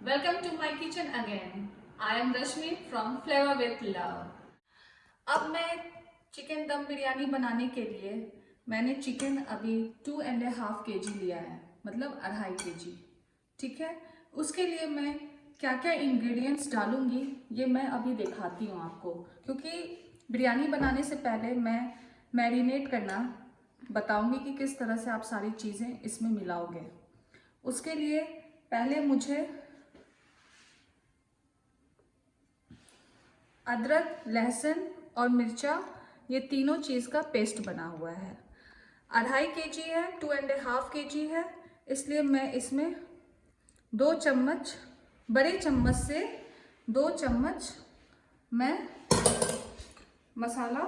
Welcome to my kitchen again. I am Rashmi from Flavor with Love. अब मैं chicken dum biryani बनाने के लिए मैंने चिकन अभी 2.5 kg लिया है, मतलब 2.5 kg। ठीक है, उसके लिए मैं क्या क्या इंग्रेडिएंट्स डालूंगी ये मैं अभी दिखाती हूँ आपको, क्योंकि बिरयानी बनाने से पहले मैं मैरिनेट करना बताऊंगी कि किस तरह से आप सारी चीज़ें इसमें मिलाओगे। उसके लिए पहले मुझे अदरक, लहसुन और मिर्चा, ये तीनों चीज़ का पेस्ट बना हुआ है। 2.5 kg है, 2.5 kg है, इसलिए मैं इसमें 2 चम्मच, बड़े चम्मच से 2 चम्मच मैं मसाला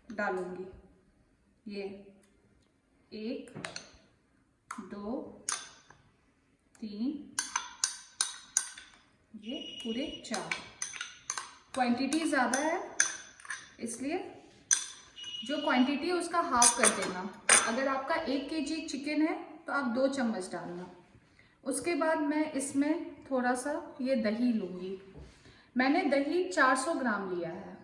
डालूंगी। ये 1, 2, 3, ये पूरे 4। क्वांटिटी ज़्यादा है, इसलिए जो क्वांटिटी है उसका हाफ कर देना। अगर आपका 1 kg चिकन है तो आप 2 चम्मच डालना। उसके बाद मैं इसमें थोड़ा सा ये दही लूँगी। मैंने दही 400 ग्राम लिया है,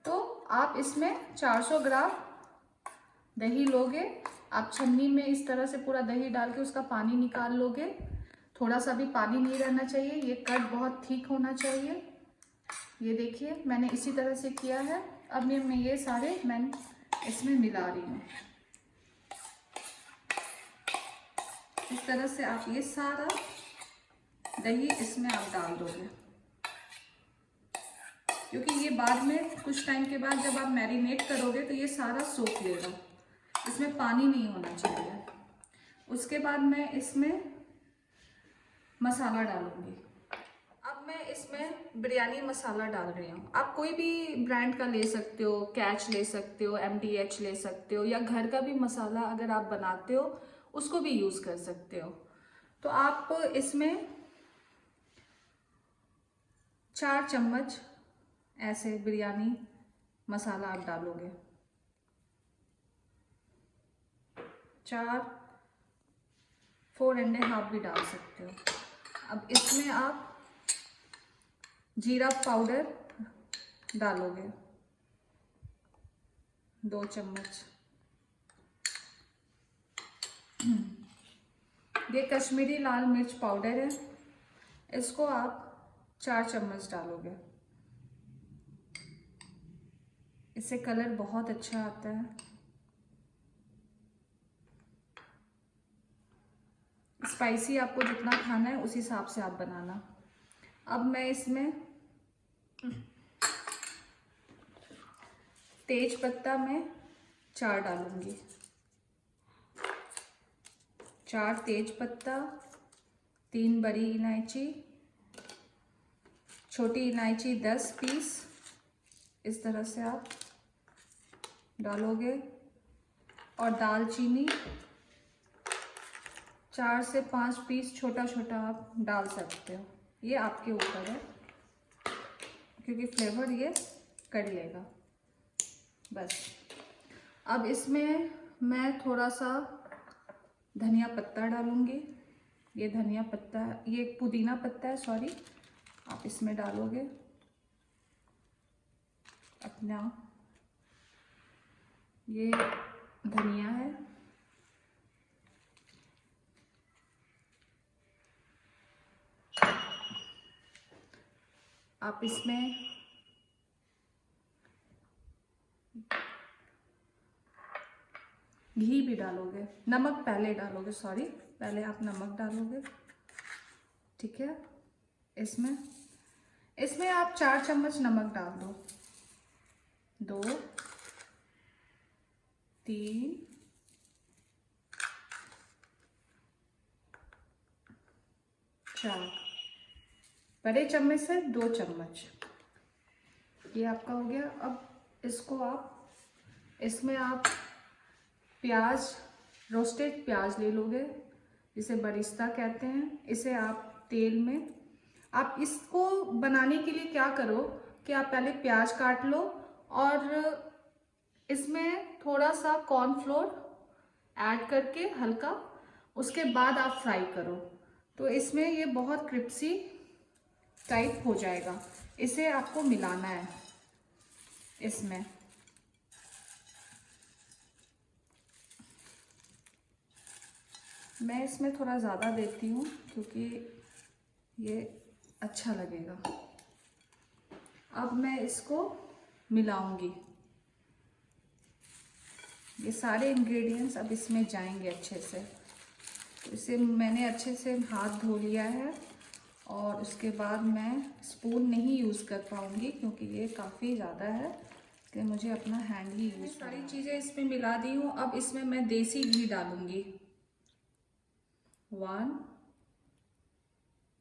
तो आप इसमें 400 ग्राम दही लोगे। आप छन्नी में इस तरह से पूरा दही डाल के उसका पानी निकाल लोगे। थोड़ा सा भी पानी नहीं रहना चाहिए, ये कट बहुत थिक होना चाहिए। ये देखिए मैंने इसी तरह से किया है। अब मैं ये सारे इसमें मिला रही हूँ। इस तरह से आप ये सारा दही इसमें आप डाल दोगे, क्योंकि ये बाद में कुछ टाइम के बाद जब आप मैरिनेट करोगे तो ये सारा सोख लेगा, इसमें पानी नहीं होना चाहिए। उसके बाद मैं इसमें मसाला डालूंगी। अब मैं इसमें बिरयानी मसाला डाल रही हूँ। आप कोई भी ब्रांड का ले सकते हो, कैच ले सकते हो, MDH ले सकते हो, या घर का भी मसाला अगर आप बनाते हो उसको भी यूज़ कर सकते हो। तो आप इसमें 4 चम्मच ऐसे बिरयानी मसाला आप डालोगे। 4.5 भी डाल सकते हो। अब इसमें आप जीरा पाउडर डालोगे 2 चम्मच। ये कश्मीरी लाल मिर्च पाउडर है, इसको आप 4 चम्मच डालोगे। इससे कलर बहुत अच्छा आता है। स्पाइसी आपको जितना खाना है उस हिसाब से आप बनाना। अब मैं इसमें तेज पत्ता में 4 डालूंगी। 4 तेज पत्ता, 3 बड़ी इलायची, छोटी इलायची 10 पीस, इस तरह से आप डालोगे। और दालचीनी 4 से 5 पीस छोटा छोटा आप डाल सकते हो, ये आपके ऊपर है, क्योंकि फ्लेवर ये कर लेगा। बस अब इसमें मैं थोड़ा सा धनिया पत्ता डालूंगी। ये धनिया पत्ता, ये पुदीना पत्ता है, सॉरी, आप इसमें डालोगे अपना। ये धनिया है, आप इसमें घी भी डालोगे। नमक पहले डालोगे, सॉरी, पहले आप नमक डालोगे। ठीक है, इसमें आप 4 चम्मच नमक डाल दो। 2, 3, 4, बड़े चम्मच से 2 चम्मच, ये आपका हो गया। अब इसको इसमें आप प्याज, रोस्टेड प्याज ले लोगे, जिसे बरिस्ता कहते हैं। इसे आप तेल में, आप इसको बनाने के लिए क्या करो कि आप पहले प्याज काट लो और इसमें थोड़ा सा कॉर्नफ्लोर ऐड करके हल्का, उसके बाद आप फ्राई करो। तो इसमें ये बहुत क्रिप्सी टाइप हो जाएगा। इसे आपको मिलाना है इसमें। मैं इसमें थोड़ा ज़्यादा देती हूँ क्योंकि ये अच्छा लगेगा। अब मैं इसको मिलाऊंगी। ये सारे इंग्रेडिएंट्स अब इसमें जाएंगे अच्छे से। तो इसे मैंने अच्छे से हाथ धो लिया है और उसके बाद मैं स्पून नहीं यूज़ कर पाऊँगी क्योंकि ये काफ़ी ज़्यादा है, इसलिए मुझे अपना हैंड ही यूज़। सारी चीज़ें इसमें मिला दी हूँ। अब इसमें मैं देसी घी डालूँगी। 1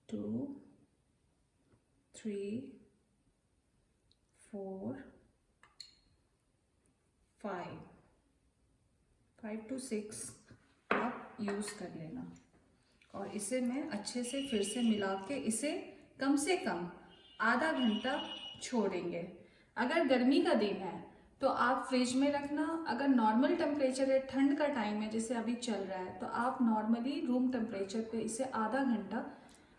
2 3 4 5 to 6 आप यूज़ कर लेना। और इसे मैं अच्छे से फिर से मिला के इसे कम से कम आधा घंटा छोड़ेंगे। अगर गर्मी का दिन है तो आप फ्रिज में रखना। अगर नॉर्मल टेम्परेचर है, ठंड का टाइम है जैसे अभी चल रहा है, तो आप नॉर्मली रूम टेम्परेचर पे इसे आधा घंटा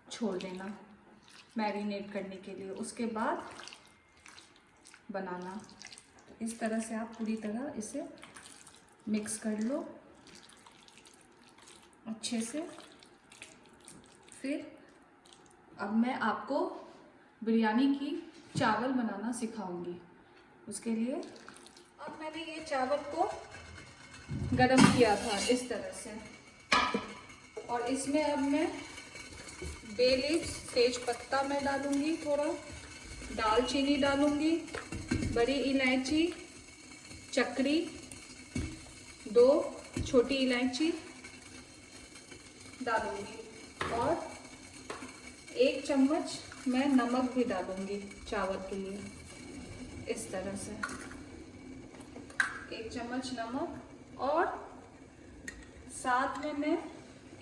छोड़ देना मैरिनेट करने के लिए। उसके बाद बनाना। तो इस तरह से आप पूरी तरह इसे मिक्स कर लो अच्छे से। फिर अब मैं आपको बिरयानी की चावल बनाना सिखाऊंगी। उसके लिए अब मैंने ये चावल को गरम किया था इस तरह से, और इसमें अब मैं बे लीव्स, तेज पत्ता मैं डालूंगी, थोड़ा दालचीनी डालूंगी, बड़ी इलायची, चक्री, 2 छोटी इलायची डालूंगी और 1 चम्मच मैं नमक भी डालूंगी चावल के लिए। इस तरह से 1 चम्मच नमक और साथ में मैं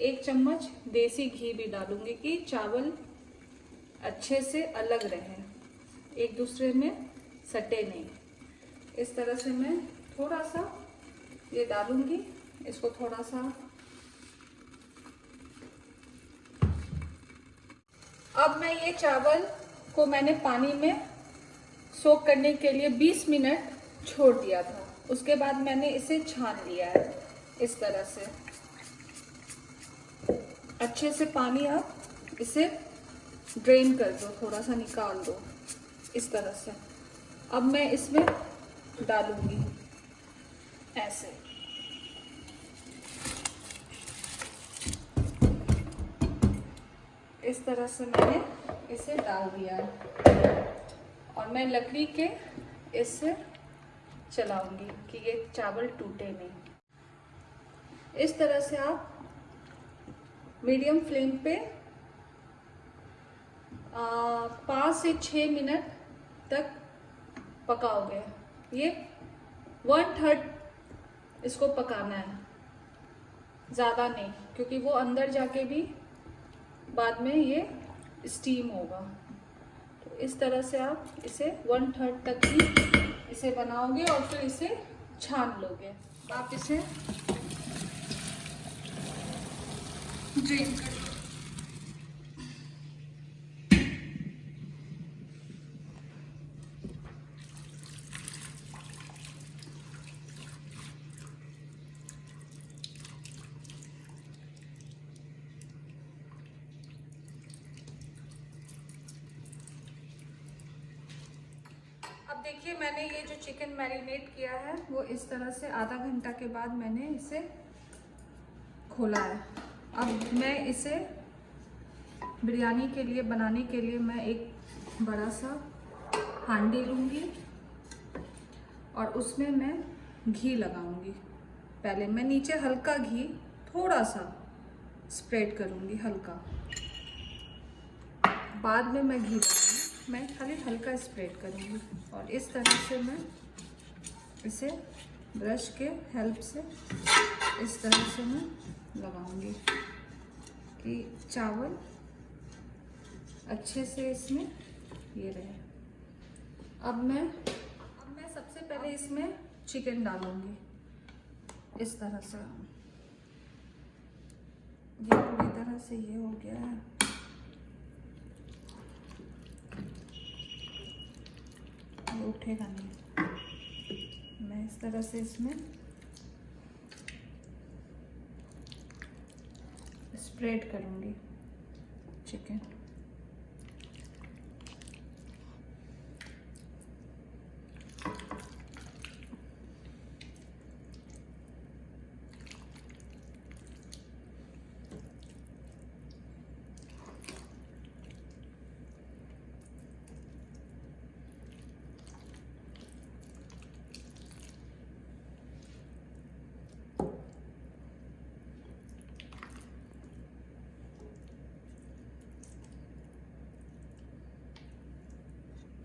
1 चम्मच देसी घी भी डालूंगी कि चावल अच्छे से अलग रहे, एक दूसरे में सटे नहीं। इस तरह से मैं थोड़ा सा ये डालूंगी, इसको थोड़ा सा। अब मैं ये चावल को मैंने पानी में सोक करने के लिए 20 मिनट छोड़ दिया था। उसके बाद मैंने इसे छान लिया है इस तरह से अच्छे से। पानी आप इसे ड्रेन कर दो, थोड़ा सा निकाल दो इस तरह से। अब मैं इसमें डालूंगी ऐसे। इस तरह से मैंने इसे डाल दिया है और मैं लकड़ी के इससे चलाऊंगी कि ये चावल टूटे नहीं। इस तरह से आप मीडियम फ्लेम पे 5 से 6 मिनट तक पकाओगे। ये 1/3 इसको पकाना है, ज़्यादा नहीं, क्योंकि वो अंदर जाके भी बाद में ये स्टीम होगा। तो इस तरह से आप इसे 1/3 तक ही इसे बनाओगे और फिर इसे छान लोगे। आप इसे ड्रेन कर लो। अब देखिए मैंने ये जो चिकन मैरिनेट किया है वो इस तरह से आधा घंटा के बाद मैंने इसे खोला है। अब मैं इसे बिरयानी के लिए बनाने के लिए मैं एक बड़ा सा हांडी लूँगी और उसमें मैं घी लगाऊंगी। पहले मैं नीचे हल्का घी थोड़ा सा स्प्रेड करूँगी, हल्का, बाद में मैं घी लगाऊंगी। मैं खाली हल्का स्प्रेड करूँगी और इस तरह से मैं इसे ब्रश के हेल्प से इस तरह से मैं लगाऊंगी कि चावल अच्छे से इसमें ये रहे। अब मैं सबसे पहले इसमें चिकन डालूंगी इस तरह से। ये पूरी तरह तरह से ये हो गया है। ये उठेगा नहीं। मैं इस तरह से इसमें स्प्रेड करूँगी चिकन।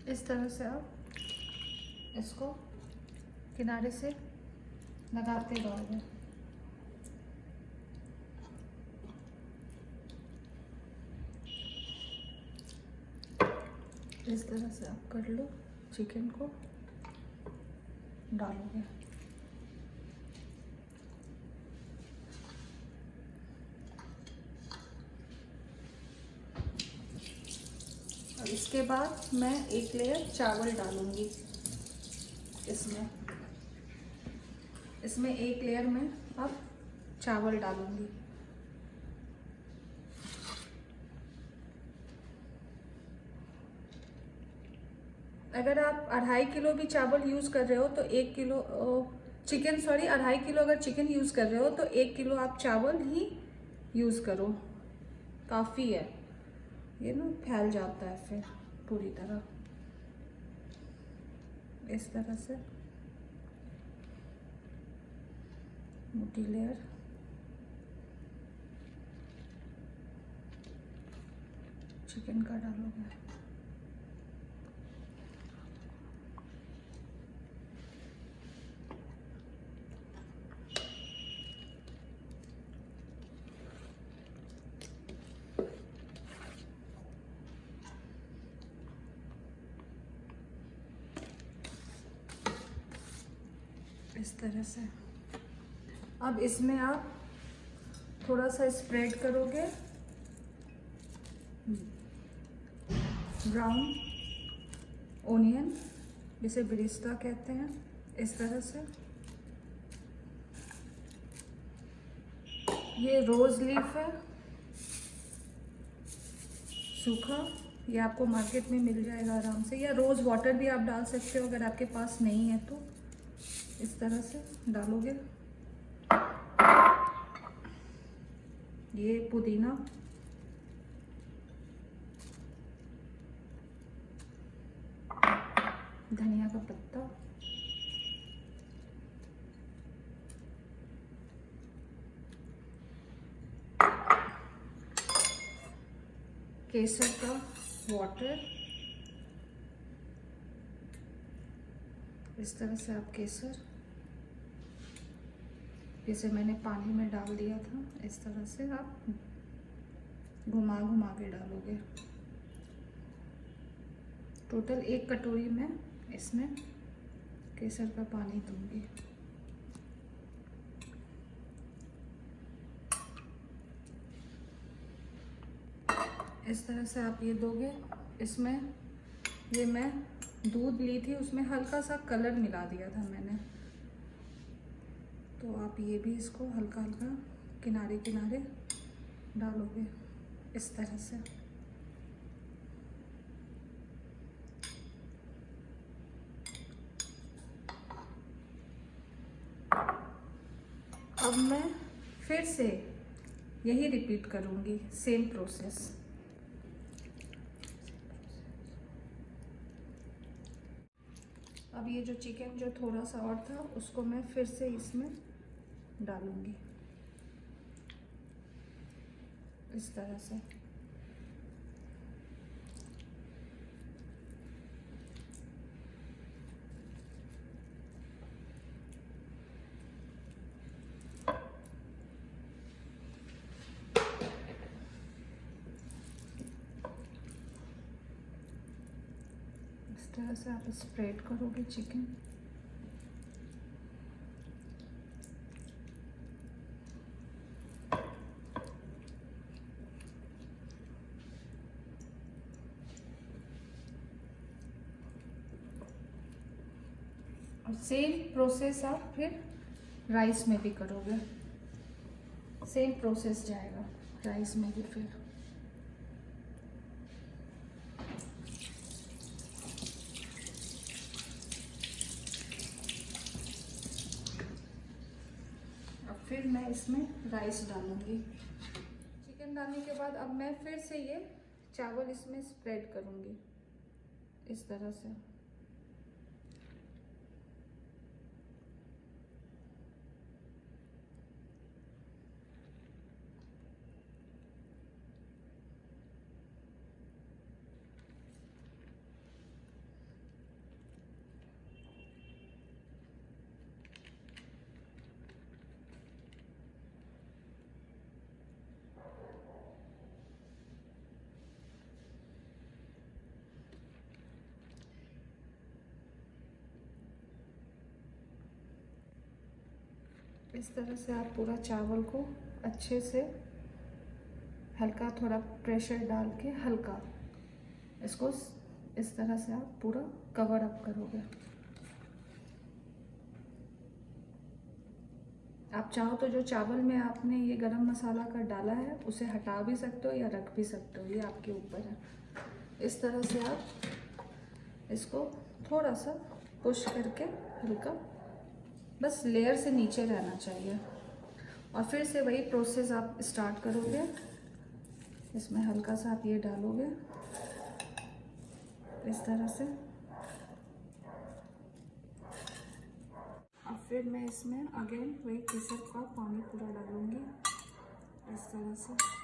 इस तरह से आप इसको किनारे से लगाते रहोगे। इस तरह से आप कर लो, चिकन को डालोगे। और इसके बाद मैं एक लेयर चावल डालूंगी इसमें एक लेयर में अब चावल डालूंगी। अगर आप 2.5 किलो भी चावल यूज़ कर रहे हो तो 1 किलो चिकन, सॉरी 2.5 किलो अगर चिकन यूज़ कर रहे हो तो 1 किलो आप चावल ही यूज़ करो, काफ़ी है। ये ना फैल जाता है फिर पूरी तरह। इस तरह से मोटी लेयर चिकन का डालोगे। इस तरह से अब इसमें आप थोड़ा सा स्प्रेड करोगे ब्राउन ओनियन, जिसे बिरिस्ता कहते हैं। इस तरह से ये रोज़ लीफ है सूखा, ये आपको मार्केट में मिल जाएगा आराम से, या रोज़ वाटर भी आप डाल सकते हो अगर आपके पास नहीं है तो। इस तरह से डालोगे। ये पुदीना, धनिया का पत्ता, केसर का वाटर। इस तरह से आप केसर, जैसे मैंने पानी में डाल दिया था, इस तरह से आप घुमा घुमा के डालोगे। टोटल 1 कटोरी में इसमें केसर का पानी दूंगी। इस तरह से आप ये दोगे। इसमें ये मैं दूध ली थी, उसमें हल्का सा कलर मिला दिया था मैंने, तो आप ये भी इसको हल्का हल्का किनारे किनारे डालोगे इस तरह से। अब मैं फिर से यही रिपीट करूँगी, सेम प्रोसेस। अब ये जो चिकन जो थोड़ा सा और था उसको मैं फिर से इसमें डालूंगी इस तरह से। इस तरह से आप स्प्रेड करोगे चिकन। और सेम प्रोसेस आप फिर राइस में भी करोगे, सेम प्रोसेस जाएगा राइस में भी फिर। अब फिर मैं इसमें राइस डालूंगी। चिकन डालने के बाद अब मैं फिर से ये चावल इसमें स्प्रेड करूंगी इस तरह से। इस तरह से आप पूरा चावल को अच्छे से हल्का थोड़ा प्रेशर डाल के हल्का इसको इस तरह से आप पूरा कवर अप करोगे। आप चाहो तो जो चावल में आपने ये गरम मसाला का डाला है उसे हटा भी सकते हो या रख भी सकते हो, ये आपके ऊपर है। इस तरह से आप इसको थोड़ा सा पुश करके हल्का, बस लेयर से नीचे रहना चाहिए। और फिर से वही प्रोसेस आप स्टार्ट करोगे। इसमें हल्का सा आप ये डालोगे इस तरह से। और फिर मैं इसमें अगेन वही केसर का पानी पूरा डालूंगी इस तरह से।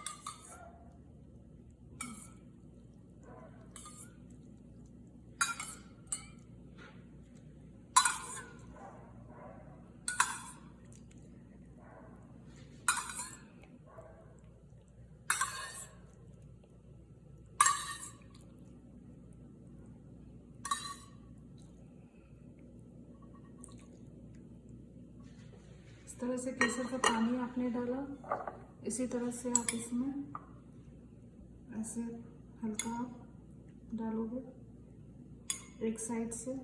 इस तरह से केसर का पानी आपने डाला, इसी तरह से आप इसमें ऐसे हल्का डालोगे एक साइड से।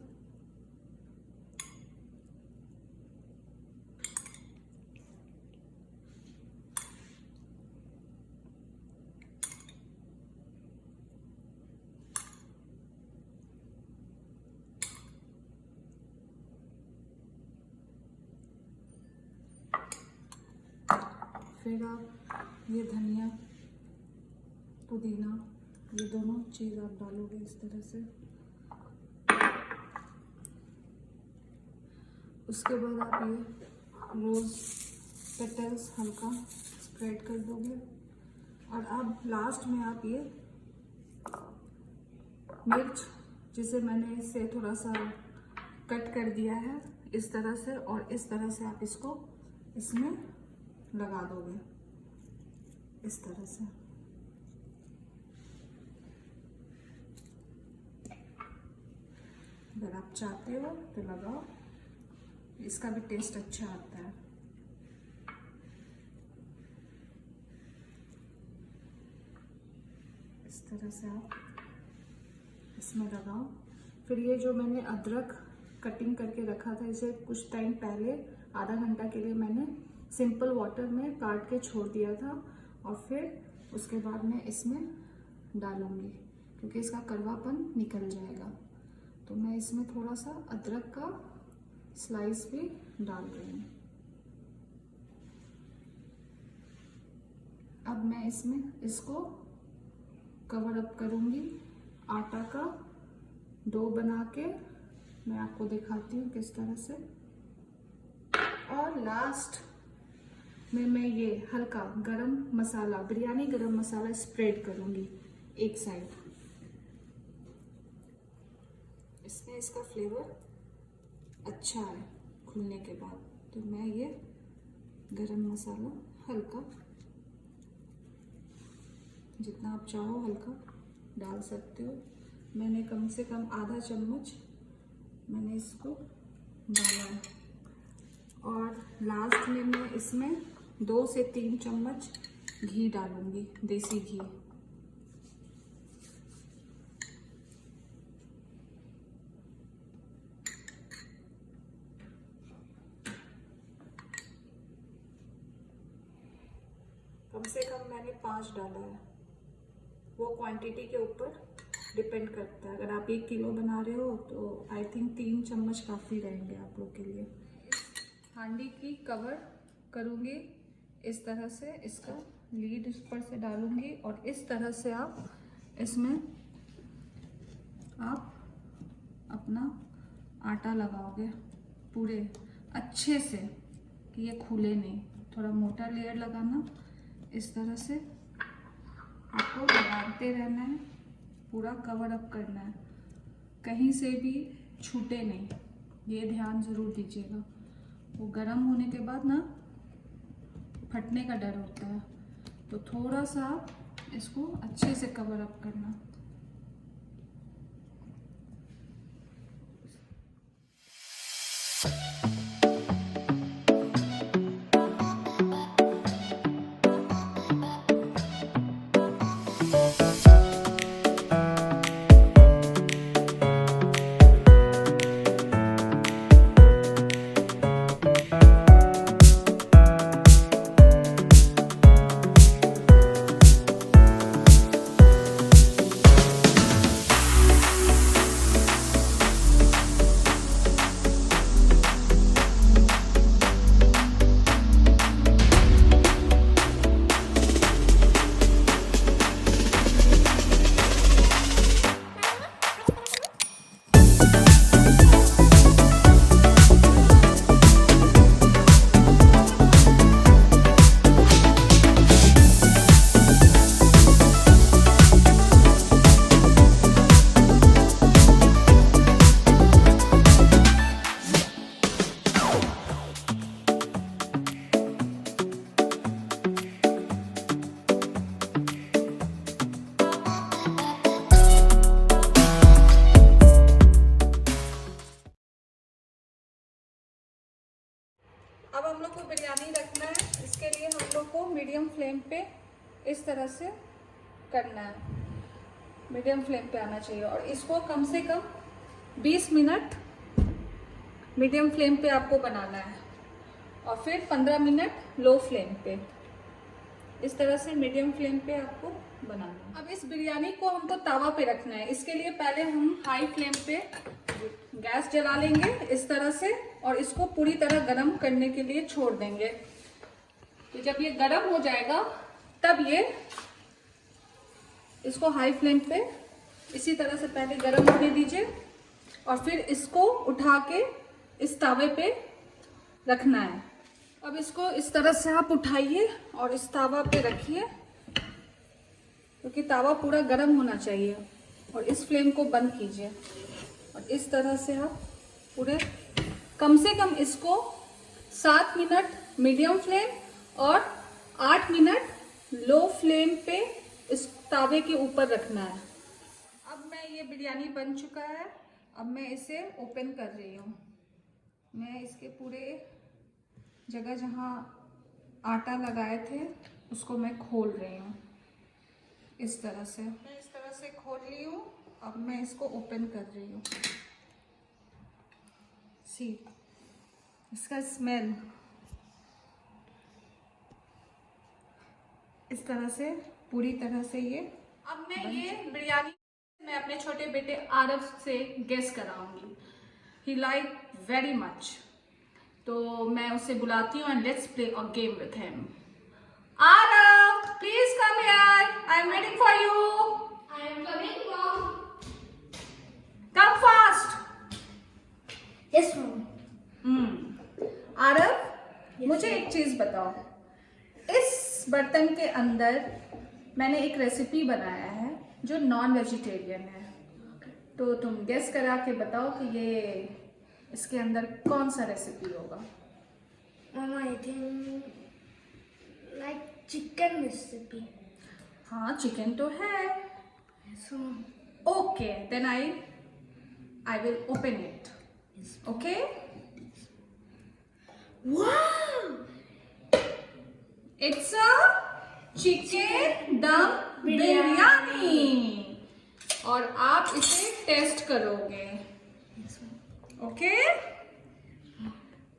फिर आप ये धनिया पुदीना ये दोनों चीज़ आप डालोगे इस तरह से। उसके बाद आप ये रोज़ पेटल्स हल्का स्प्रेड कर दोगे। और अब लास्ट में आप ये मिर्च जिसे मैंने इससे थोड़ा सा कट कर दिया है इस तरह से, और इस तरह से आप इसको इसमें लगा दोगे इस तरह से। अगर आप चाहते हो तो लगाओ, इसका भी टेस्ट अच्छा आता है। इस तरह से आप इसमें लगाओ। फिर ये जो मैंने अदरक कटिंग करके रखा था, इसे कुछ टाइम पहले आधा घंटा के लिए मैंने सिंपल वाटर में काट के छोड़ दिया था। और फिर उसके बाद मैं इसमें डालूंगी क्योंकि इसका कड़वापन निकल जाएगा। तो मैं इसमें थोड़ा सा अदरक का स्लाइस भी डाल रही हूँ। अब मैं इसमें इसको कवर अप करूँगी। आटा का डो बना के मैं आपको दिखाती हूँ किस तरह से। और लास्ट में मैं ये हल्का गरम मसाला, बिरयानी गरम मसाला स्प्रेड करूँगी एक साइड। इसमें इसका फ्लेवर अच्छा है खुलने के बाद, तो मैं ये गरम मसाला हल्का, जितना आप चाहो हल्का डाल सकते हो। मैंने कम से कम आधा चम्मच मैंने इसको डाला है। और लास्ट में मैं इसमें 2 से 3 चम्मच घी डालूंगी, देसी घी। 5 डाला है। वो क्वांटिटी के ऊपर डिपेंड करता है। अगर आप 1 किलो बना रहे हो तो आई थिंक 3 चम्मच काफ़ी रहेंगे आप लोग के लिए। हांडी की कवर करूँगी इस तरह से, इसका लीड इस पर से डालूँगी और इस तरह से आप इसमें आप अपना आटा लगाओगे पूरे अच्छे से कि ये खुले नहीं। थोड़ा मोटा लेयर लगाना, इस तरह से आपको लगाते रहना है, पूरा कवर अप करना है, कहीं से भी छूटे नहीं, ये ध्यान ज़रूर दीजिएगा। वो गर्म होने के बाद ना फटने का डर होता है, तो थोड़ा सा इसको अच्छे से कवर अप करना। अब हम लोग को बिरयानी रखना है, इसके लिए हम लोग को मीडियम फ्लेम पे इस तरह से करना है, मीडियम फ्लेम पे आना चाहिए। और इसको कम से कम 20 मिनट मीडियम फ्लेम पे आपको बनाना है और फिर 15 मिनट लो फ्लेम पे, इस तरह से मीडियम फ्लेम पे आपको बनाना है। अब इस बिरयानी को हमको तावा पे रखना है, इसके लिए पहले हम हाई फ्लेम पे गैस जला लेंगे इस तरह से और इसको पूरी तरह गरम करने के लिए छोड़ देंगे। तो जब ये गरम हो जाएगा तब ये इसको हाई फ्लेम पे इसी तरह से पहले गरम होने दीजिए और फिर इसको उठा के इस तावे पे रखना है। अब इसको इस तरह से आप उठाइए और इस तावा पे रखिए, क्योंकि तावा पूरा गरम होना चाहिए। और इस फ्लेम को बंद कीजिए और इस तरह से आप पूरे कम से कम इसको 7 मिनट मीडियम फ्लेम और 8 मिनट लो फ्लेम पे इस तावे के ऊपर रखना है। अब मैं ये बिरयानी बन चुका है, अब मैं इसे ओपन कर रही हूँ। मैं इसके पूरे जगह जहाँ आटा लगाए थे उसको मैं खोल रही हूँ इस तरह से। मैं इस तरह से खोल ली हूँ, अब मैं इसको ओपन कर रही हूँ। सी इसका स्मेल इस तरह से पूरी तरह से ये। अब मैं ये बिरयानी मैं अपने छोटे बेटे आरव से गेस कराऊंगी। ही लाइक वेरी मच, तो मैं उसे बुलाती हूँ and let's play a game with him. Aarav, please come here, I am waiting for you. I am coming, Mom. Come fast. Yes, Mom. Aarav, मुझे एक चीज बताओ, इस बर्तन के अंदर मैंने एक रेसिपी बनाया है जो नॉन वेजिटेरियन है, तो तुम गेस करा के बताओ कि ये इसके अंदर कौन सा रेसिपी होगा। Mama, I think like chicken recipe. हाँ, चिकन तो है। Yes, Mom. Okay, then I will open it. Okay, Wow! It's a chicken dum biryani और आप इसे टेस्ट करोगे। Yes, Mom. ओके,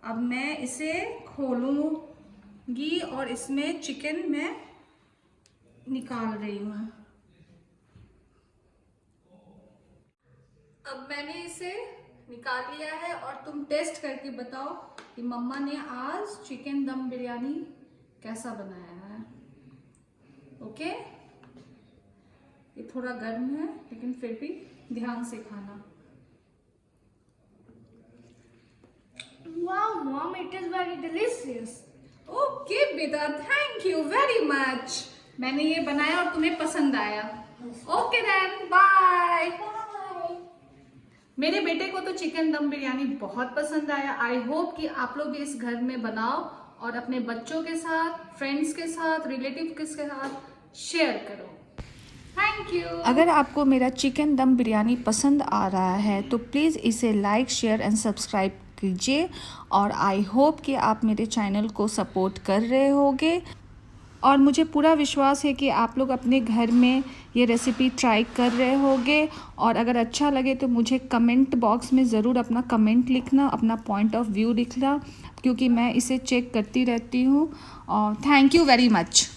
अब मैं इसे खोलूंगी और इसमें चिकन मैं निकाल रही हूँ। अब मैंने इसे निकाल लिया है और तुम टेस्ट करके बताओ कि मम्मा ने आज चिकन दम बिरयानी कैसा बनाया है। ओके, ये थोड़ा गर्म है लेकिन फिर भी ध्यान से खाना। Wow, mom, it is very delicious. Okay बेटा, थैंक यू वेरी मच। मैंने ये बनाया और तुम्हें पसंद आया। Okay then, bye. Bye. मेरे बेटे को तो चिकन दम बिरयानी बहुत पसंद आया। आई होप कि आप लोग भी इस घर में बनाओ और अपने बच्चों के साथ, फ्रेंड्स के साथ, रिलेटिव के साथ शेयर करो। Thank you. अगर आपको मेरा चिकन दम बिरयानी पसंद आ रहा है तो प्लीज़ इसे लाइक, शेयर एंड सब्सक्राइब कीजिए और आई होप कि आप मेरे चैनल को सपोर्ट कर रहे होगे और मुझे पूरा विश्वास है कि आप लोग अपने घर में ये रेसिपी ट्राई कर रहे होगे और अगर अच्छा लगे तो मुझे कमेंट बॉक्स में ज़रूर अपना कमेंट लिखना, अपना पॉइंट ऑफ व्यू लिखना, क्योंकि मैं इसे चेक करती रहती हूँ। और थैंक यू वेरी मच।